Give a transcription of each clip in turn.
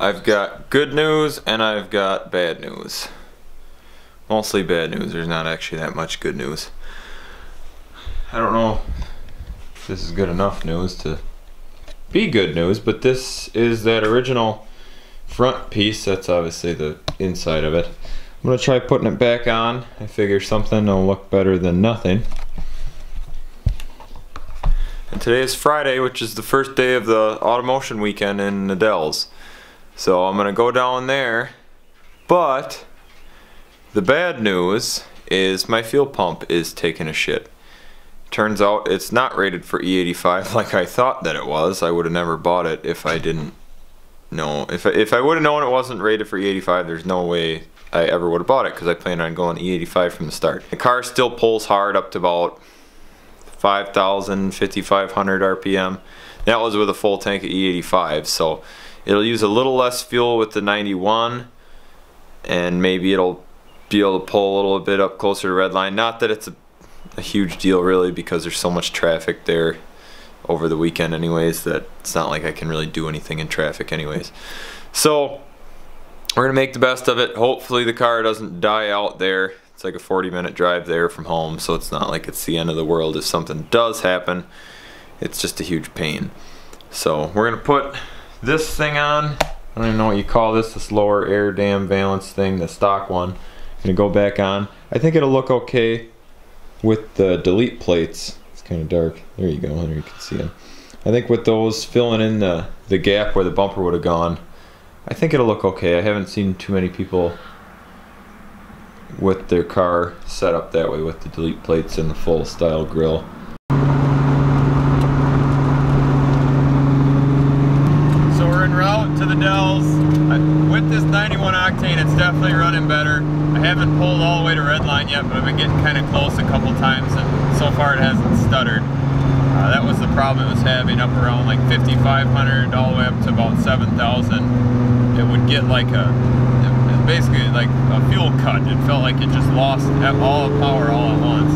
I've got good news and I've got bad news. Mostly bad news. There's not actually that much good news. I don't know if this is good enough news to be good news, but this is that original front piece. That's obviously the inside of it. I'm gonna try putting it back on. I figure something will look better than nothing. And today is Friday, which is the first day of the Automotion weekend in the Dells. So I'm gonna go down there, but the bad news is my fuel pump is taking a shit. Turns out it's not rated for E85 like I thought that it was. I would have never bought it if I didn't know. If I would have known it wasn't rated for E85, there's no way I ever would have bought it because I planned on going E85 from the start. The car still pulls hard up to about 5,000, 5,500 RPM. That was with a full tank of E85, so it'll use a little less fuel with the 91, and maybe it'll be able to pull a little bit up closer to redline. Not that it's a huge deal really, because there's so much traffic there over the weekend anyways that it's not like I can really do anything in traffic anyways. So we're gonna make the best of it. Hopefully the car doesn't die out there. It's like a 40-minute drive there from home, so it's not like it's the end of the world if something does happen. It's just a huge pain. So we're gonna put this thing on. I don't even know what you call this lower air dam valance thing, the stock one. I'm gonna go back on. I think it'll look okay with the delete plates. It's kind of dark. There you go, there you can see them. I think with those filling in the gap where the bumper would have gone, I think it'll look okay. I haven't seen too many people with their car set up that way with the delete plates and the full style grille. So we're en route to the Dells. With this 91 octane, it's definitely running better. I haven't pulled all the way to redline yet, but I've been getting kind of close a couple times, and so far it hasn't stuttered. That was the problem it was having up around like 5,500 all the way up to about 7,000. It would get like basically like a fuel cut. It felt like it just lost all the power all at once.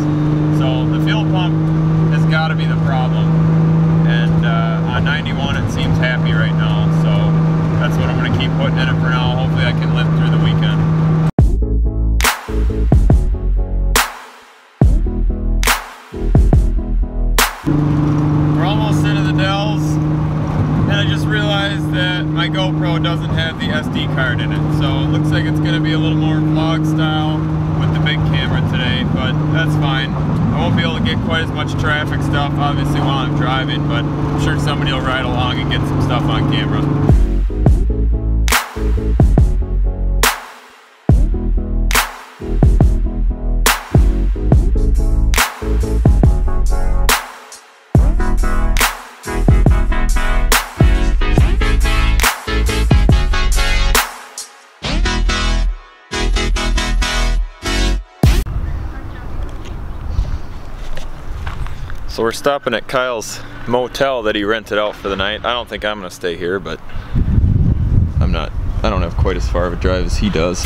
So the fuel pump has got to be the problem, and on 91 it seems happy right now, so that's what I'm going to keep putting in it for now. Hopefully I can live through the weekend. We're almost into the Dells, and I just realized that my GoPro doesn't have the SD card in it, so it looks like it's going to be a little more vlog style with the big camera today, but that's fine. I won't be able to get quite as much traffic stuff obviously while I'm driving, but I'm sure somebody will ride along and get some stuff on camera. So we're stopping at Kyle's motel that he rented out for the night. I don't think I'm gonna stay here, but I don't have quite as far of a drive as he does.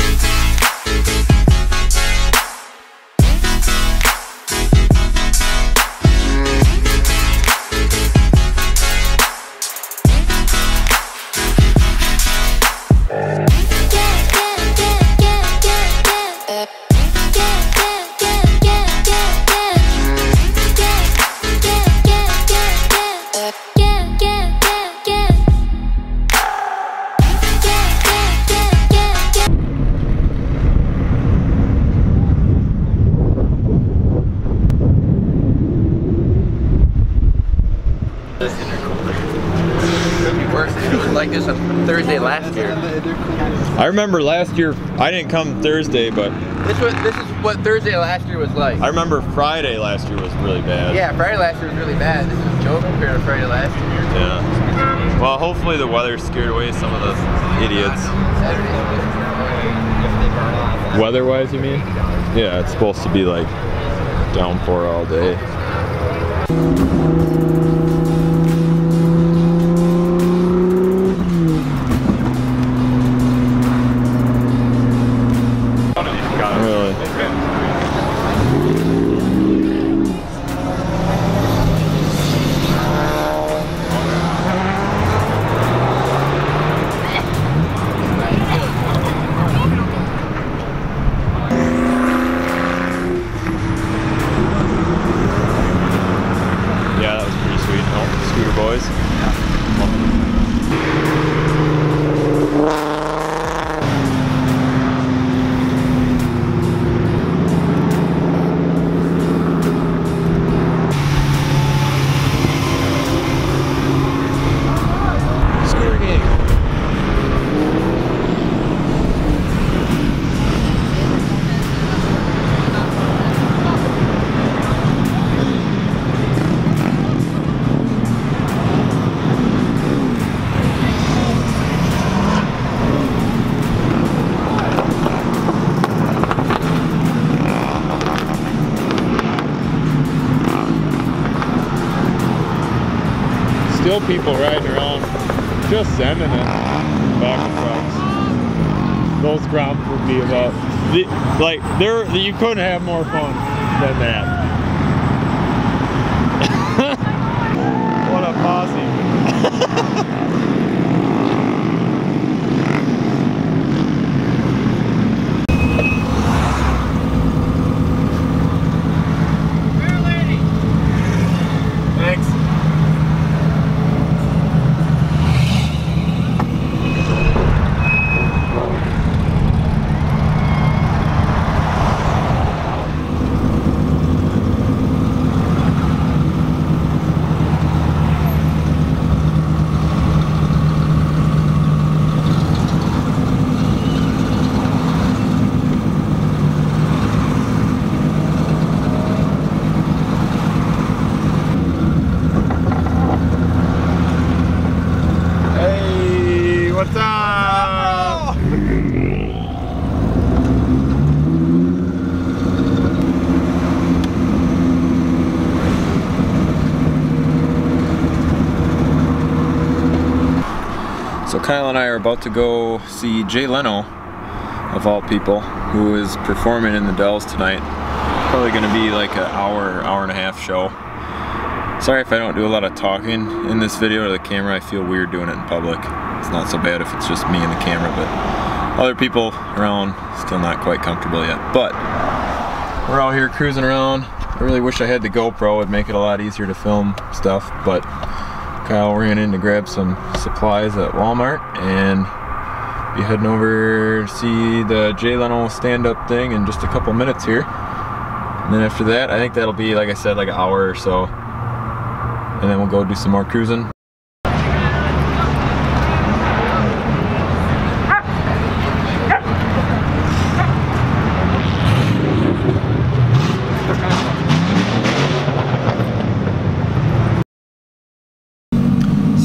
It was like this on Thursday last year. I remember last year, I didn't come Thursday, but This is what Thursday last year was like. I remember Friday last year was really bad. Yeah, Friday last year was really bad. This is a joke compared to Friday last year. Yeah. Well, hopefully the weather scared away some of the idiots. Weather-wise, you mean? Yeah, it's supposed to be like downpour all day. still people riding around, just sending it back to trucks. Those grumps would be about, you couldn't have more fun than that. What a posse. So Kyle and I are about to go see Jay Leno, of all people, who is performing in the Dells tonight. Probably going to be like an hour and a half show. Sorry if I don't do a lot of talking in this video to the camera. I feel weird doing it in public. It's not so bad if it's just me and the camera, but other people around, still not quite comfortable yet. But we're out here cruising around. I really wish I had the GoPro. It'd make it a lot easier to film stuff, but Kyle ran in to grab some supplies at Walmart and be heading over to see the Jay Leno stand-up thing in just a couple minutes here. And then after that, I think that'll be, like I said, like an hour or so. And then we'll go do some more cruising.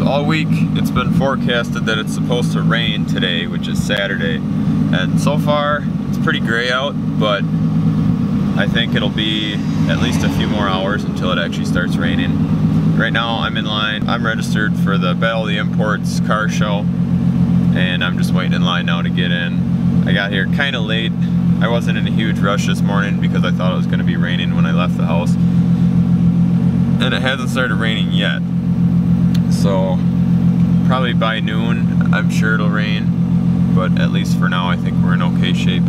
All week it's been forecasted that it's supposed to rain today, which is Saturday, and so far it's pretty gray out, but I think it'll be at least a few more hours until it actually starts raining. Right now I'm in line. I'm registered for the Battle of the Imports car show, and I'm just waiting in line now to get in. I got here kind of late. I wasn't in a huge rush this morning because I thought it was going to be raining when I left the house, and it hasn't started raining yet. So probably by noon, I'm sure it'll rain, but at least for now, I think we're in okay shape.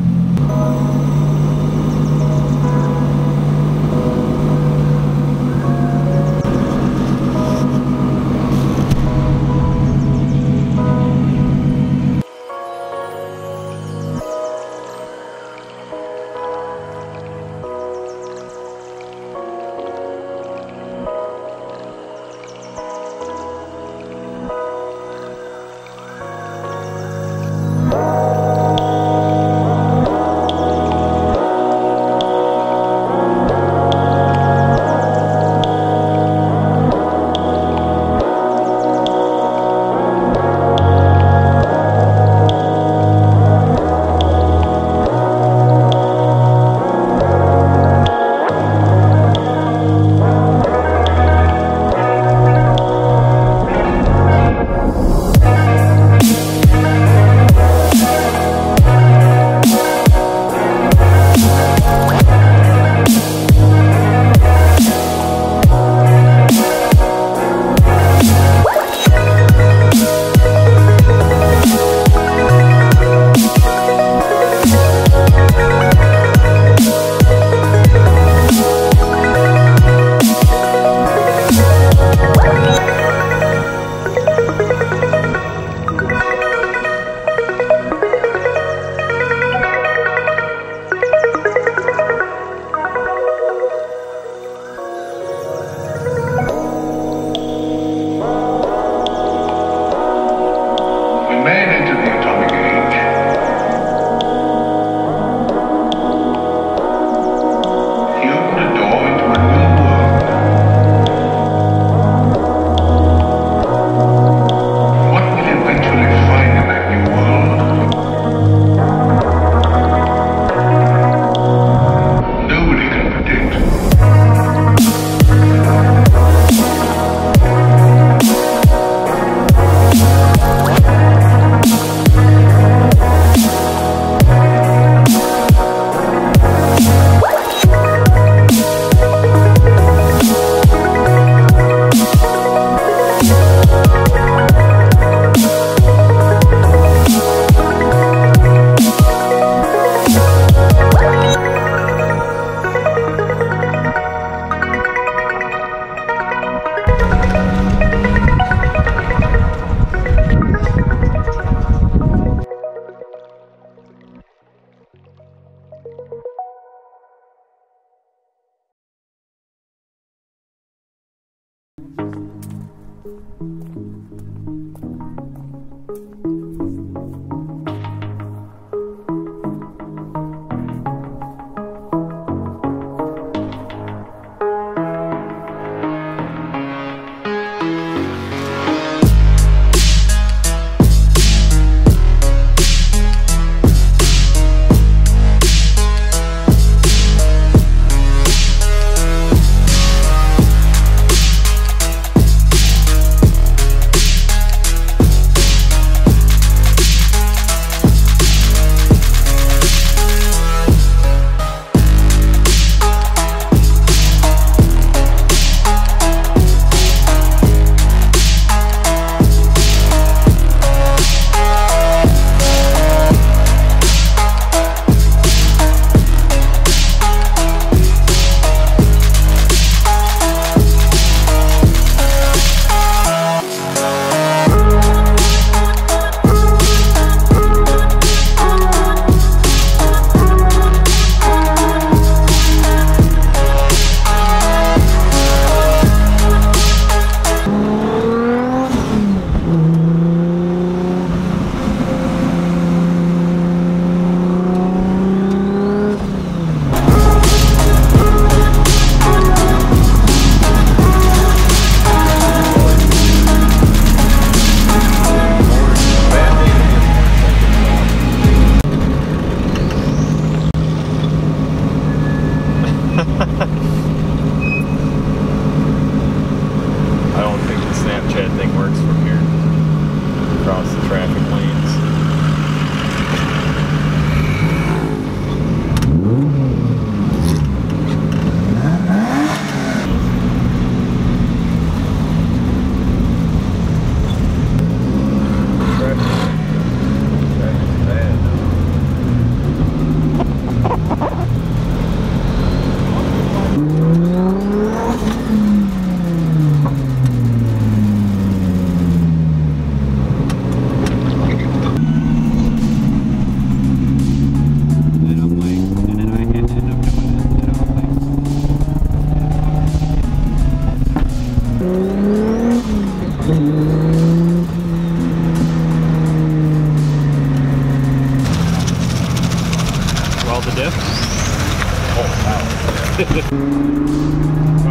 I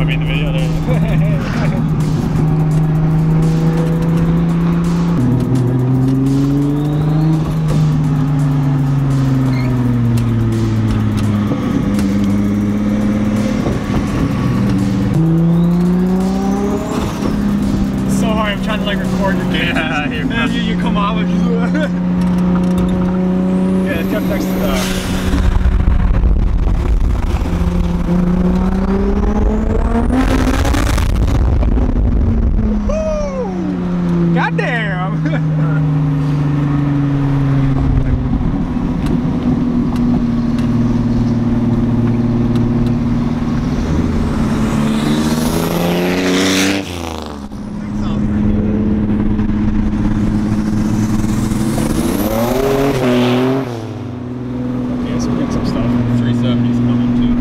mean, the video there. So hard, I'm trying to like record your game. Yeah, and you come out with yeah, it's kept next to the goddamn! Yeah, so we got some stuff. 370's coming too.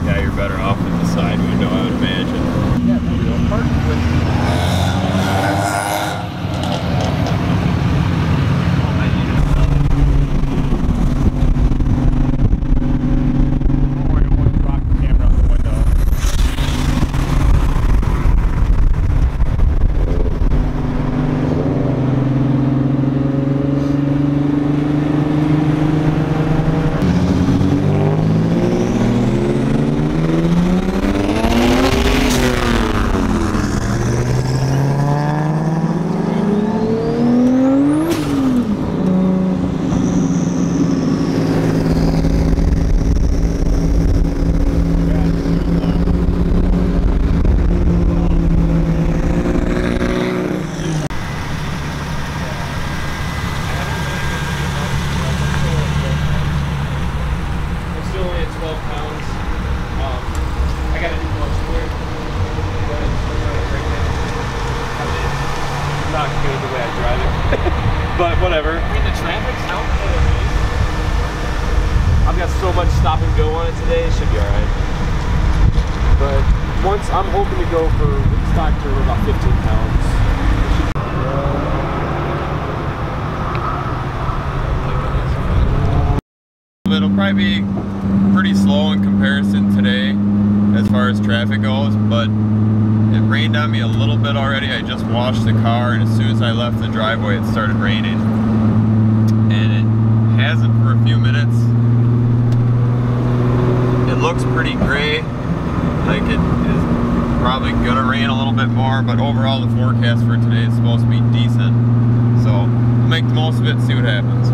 Yeah, you're better off with the side window, I would imagine. Yeah, maybe they'll park with. But whatever. I mean, the traffic's out there. I've got so much stop and go on it today, it should be alright. But once I'm hoping to go for stock turbo about 15 pounds. It'll probably be pretty slow in comparison today as far as traffic goes, but it rained on me a little bit already. I just washed the car, and as soon as I left the driveway it started raining. And it hasn't for a few minutes. It looks pretty gray, like it is probably gonna rain a little bit more, but overall the forecast for today is supposed to be decent. So we'll make the most of it and see what happens.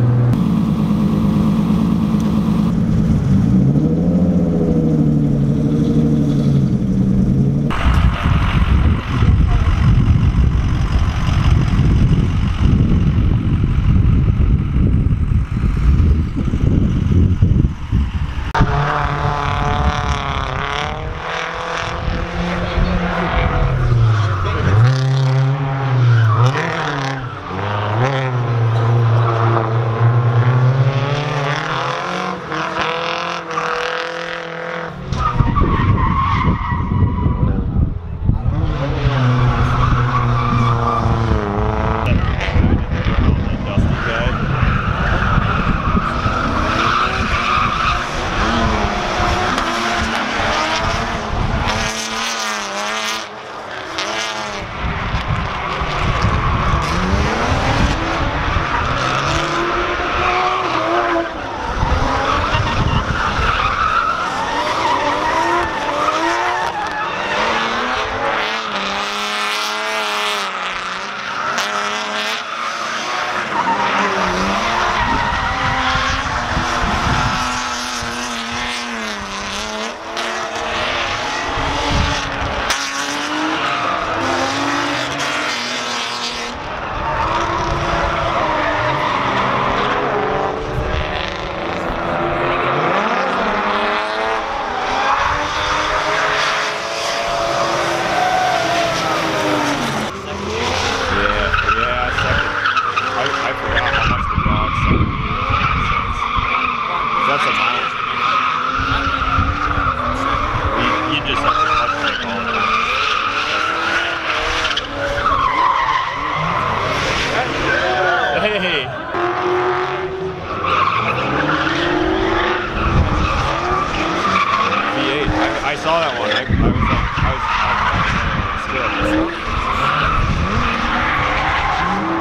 I saw that one. I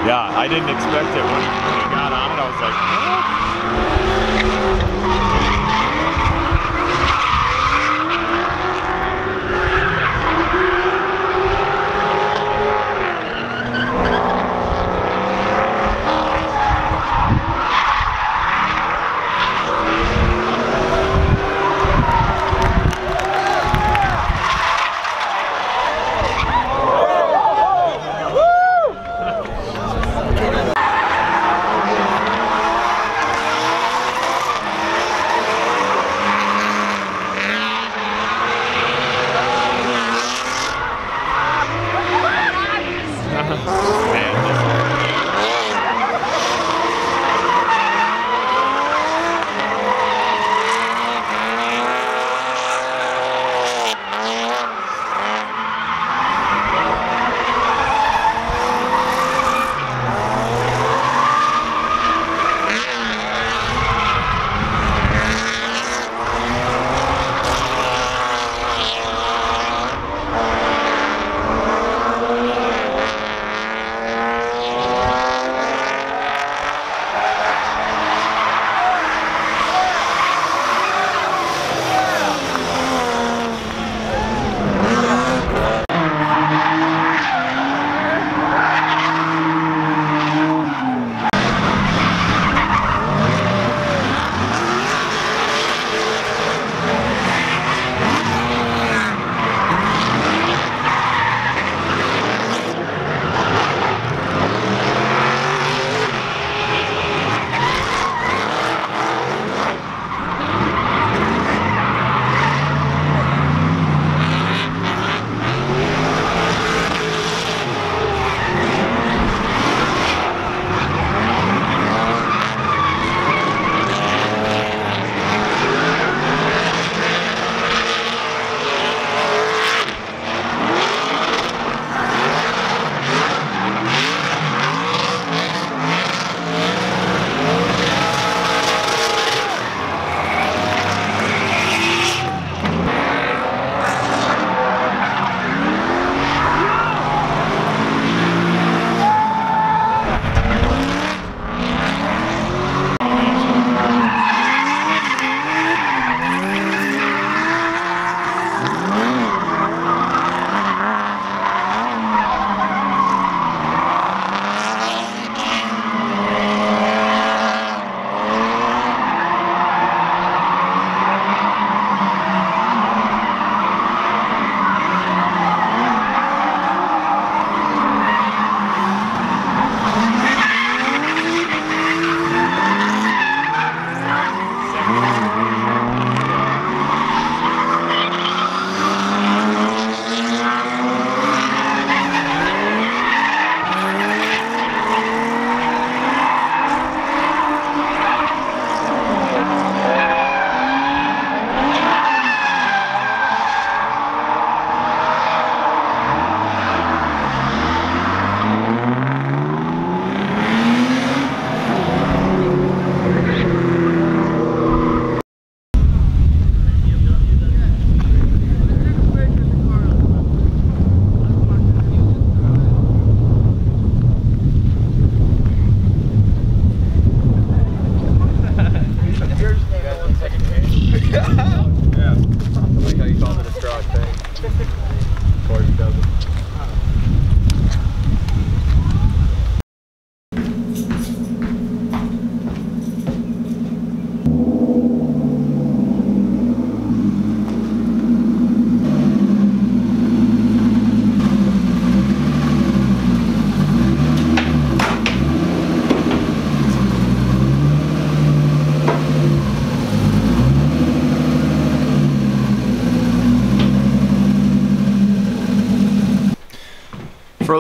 yeah, I didn't expect it when it got on it. I was like, what?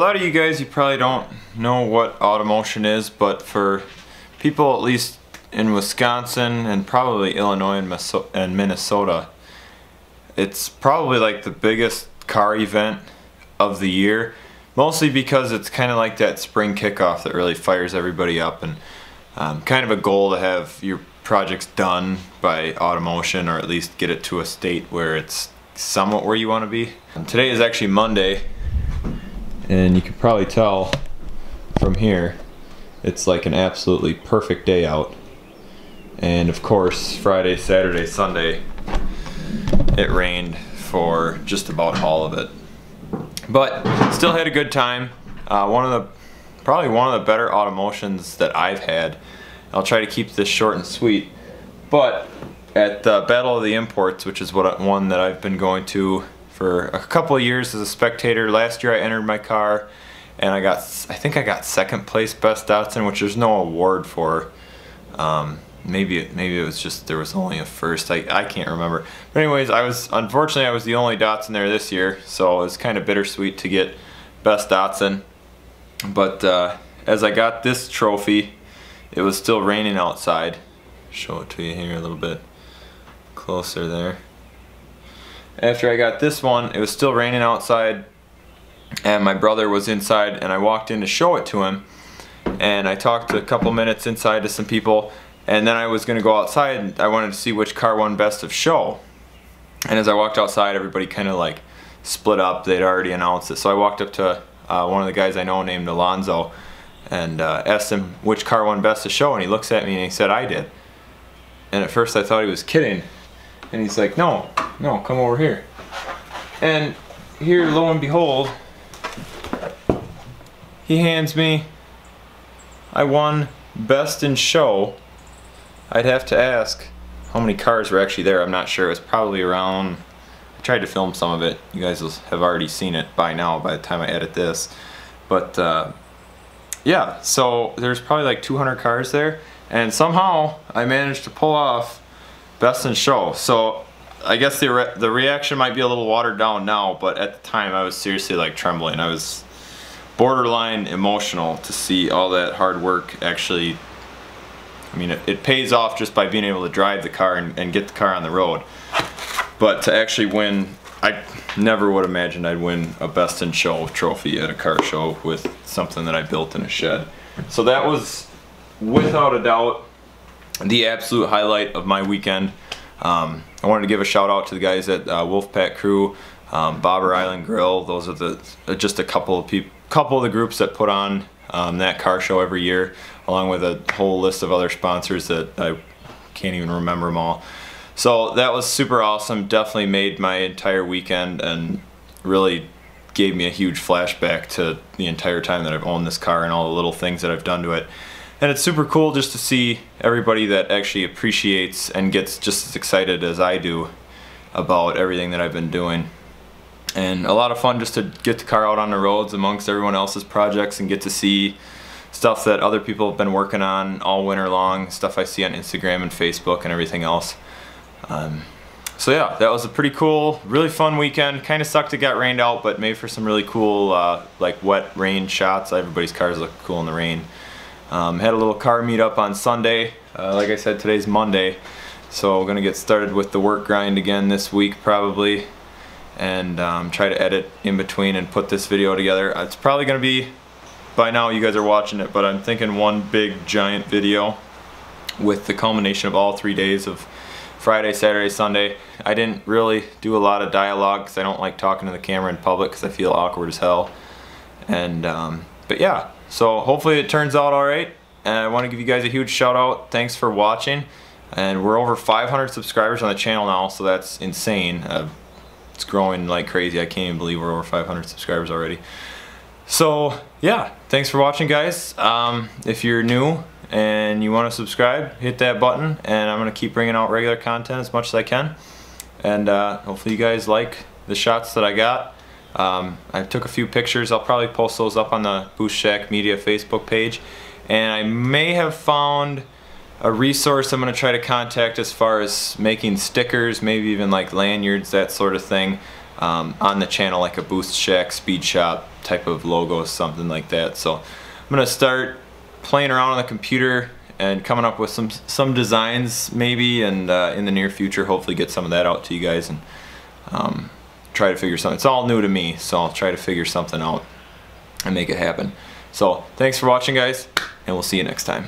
lot of you guys, you probably don't know what Automotion is, but for people at least in Wisconsin and probably Illinois and Minnesota, it's probably like the biggest car event of the year, mostly because it's kind of like that spring kickoff that really fires everybody up, and kind of a goal to have your projects done by Automotion, or at least get it to a state where it's somewhat where you want to be. And today is actually Monday, and you can probably tell from here it's like an absolutely perfect day out. And of course, Friday, Saturday, Sunday, it rained for just about all of it. But still had a good time. Probably one of the better Automotions that I've had. I'll try to keep this short and sweet. But at the Battle of the Imports, which is one that I've been going to for a couple of years as a spectator. Last year I entered my car and I think I got second place Best Datsun, which there's no award for. Maybe it was just there was only a first. I can't remember. But anyways, unfortunately I was the only Datsun there this year, so it was kind of bittersweet to get Best Datsun. But as I got this trophy, it was still raining outside. Show it to you here a little bit closer there. After I got this one, it was still raining outside, and my brother was inside, and I walked in to show it to him, and I talked a couple minutes inside to some people, and then I was going to go outside, and I wanted to see which car won Best of Show. And as I walked outside, everybody kind of like split up. They'd already announced it, so I walked up to one of the guys I know named Alonzo and asked him which car won Best of Show, and he looks at me and he said I did. And at first I thought he was kidding, and he's like, no, come over here. And here, lo and behold, he hands me, I won Best in Show. I'd have to ask how many cars were actually there. I'm not sure. It was probably around, I tried to film some of it. You guys have already seen it by now by the time I edit this. But yeah, so there's probably like 200 cars there, and somehow I managed to pull off Best in Show. So I guess the reaction might be a little watered down now, but at the time I was seriously like trembling. I was borderline emotional to see all that hard work actually. I mean, it pays off just by being able to drive the car and get the car on the road. But to actually win, I never would imagine I'd win a Best in Show trophy at a car show with something that I built in a shed. So that was, without a doubt, the absolute highlight of my weekend. I wanted to give a shout out to the guys at Wolfpack Crew, Bobber Island Grill. Those are just a couple of the groups that put on that car show every year, along with a whole list of other sponsors that I can't even remember them all. So that was super awesome. Definitely made my entire weekend and really gave me a huge flashback to the entire time that I've owned this car and all the little things that I've done to it. And it's super cool just to see everybody that actually appreciates and gets just as excited as I do about everything that I've been doing. And a lot of fun just to get the car out on the roads amongst everyone else's projects and get to see stuff that other people have been working on all winter long, stuff I see on Instagram and Facebook and everything else. So yeah, that was a pretty cool, really fun weekend. Kind of sucked it got rained out, but made for some really cool like wet rain shots. Everybody's cars look cool in the rain. Had a little car meetup on Sunday. Like I said, today's Monday, so we're gonna get started with the work grind again this week probably, and try to edit in between and put this video together. It's probably gonna be, by now you guys are watching it, but I'm thinking one big giant video with the culmination of all 3 days of Friday, Saturday, Sunday. I didn't really do a lot of dialogue because I don't like talking to the camera in public because I feel awkward as hell. And but yeah, so hopefully it turns out alright. And I want to give you guys a huge shout out. Thanks for watching. And we're over 500 subscribers on the channel now, so that's insane. It's growing like crazy. I can't even believe we're over 500 subscribers already. So yeah, thanks for watching, guys. If you're new and you want to subscribe, hit that button, and I'm going to keep bringing out regular content as much as I can. And hopefully you guys like the shots that I got. I took a few pictures. I'll probably post those up on the Boost Shack Media Facebook page. And I may have found a resource I'm going to try to contact as far as making stickers, maybe even like lanyards, that sort of thing, on the channel, like a Boost Shack Speed Shop type of logo, something like that. So I'm gonna start playing around on the computer and coming up with some designs maybe, and in the near future hopefully get some of that out to you guys, and try to figure something. It's all new to me, so I'll try to figure something out and make it happen. So thanks for watching, guys, and we'll see you next time.